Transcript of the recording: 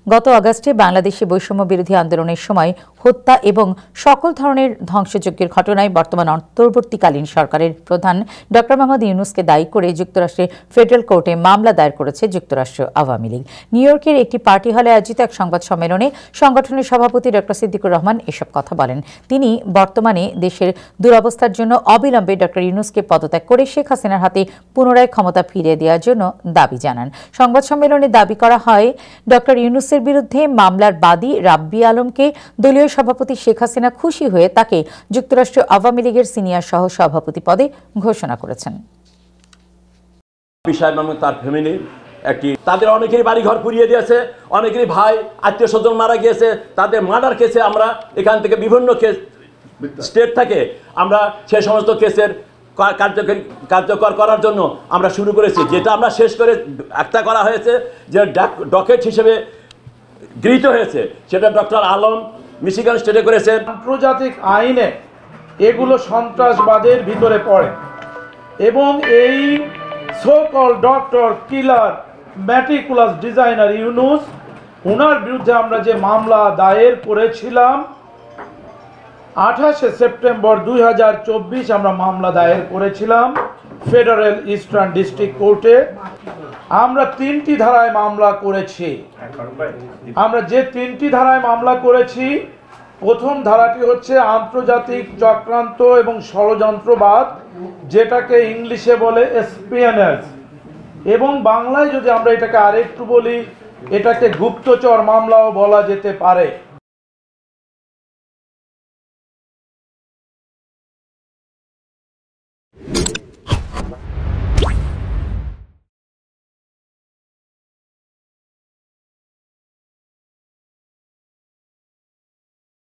গত আগস্টে বাংলাদেশে বৈষম্য বিরোধী আন্দোলনের সময় হত্যা এবং সকল ধরনের ধ্বংসযজ্ঞের ঘটনায় বর্তমান অন্তর্বর্তীকালীন সরকারের প্রধান ড মোহাম্মদ ইউনূসকে দায়ী করে যুক্তরাষ্ট্রের ফেডারেল কোর্টে মামলা দায়ের করেছে যুক্তরাষ্ট্র আওয়ামী লীগ। নিউ ইয়র্কের একটি পার্টি হলে আয়োজিত এক সংবাদ সম্মেলনে সংগঠনের সভাপতি ড সিদ্দিকুর রহমান এসব কথা বলেন। তিনি বর্তমানে দেশের দুরবস্থার জন্য অবিলম্বে ড ইউনূসকে পদত্যাগ করে শেখ হাসিনার হাতে পুনরায় ক্ষমতা ফিরিয়ে দেওয়ার জন্য দাবি জানান। সংবাদ সম্মেলনে দাবি করা হয়, ড ইউনূসের বিরুদ্ধে মামলার বাদী রাব্বি আলমকে দলীয় সভাপতি শেখ হাসিনা খুশি হয়ে তাকে যুক্তরাষ্ট্র আওয়ামী লীগের সিনিয়র সহ সভাপতি পদে ঘোষণা করেছেন। তার ফ্যামিলি তাদের অনেকেরই বাড়িঘর পুড়িয়ে দিয়েছে, অনেকেরই ভাই আত্মীয় স্বজন মারা গিয়েছে। তাদের মার্ডার কেসে আমরা এখান থেকে বিভিন্ন কেস স্টেট থেকে আমরা সে সমস্ত কেসের কার্যকর করার জন্য আমরা শুরু করেছি, যেটা আমরা শেষ করে একটা করা হয়েছে যে ডকেট হিসেবে গৃহীত হয়েছে, সেটা ডক্টর আলম মিশিগান স্টেটে করেছেন। আন্তর্জাতিক আইনে এগুলো সন্ত্রাসবাদের ভিতরে পড়ে এবং এই সো-কল ডক্টর কিলার ম্যাটিকুলাস ডিজাইনার ইউনূস, ওনার বিরুদ্ধে আমরা যে মামলা দায়ের করেছিলাম 28 সেপ্টেম্বর 2024 আমরা মামলা দায়ের করেছিলাম ফেডারেল ইস্টার্ন ডিস্ট্রিক্ট কোর্টে। আমরা 3টি ধারায় মামলা করেছি। আমরা যে 3টি ধারায় মামলা করেছি, প্রথম ধারাটি হচ্ছে আন্তর্জাতিক চক্রান্ত এবং ষড়যন্ত্রবাদ, যেটাকে ইংলিশে বলে এসপিএনএস, এবং বাংলায় যদি আমরা এটাকে আরেকটু বলি, এটাকে গুপ্তচর মামলাও বলা যেতে পারে।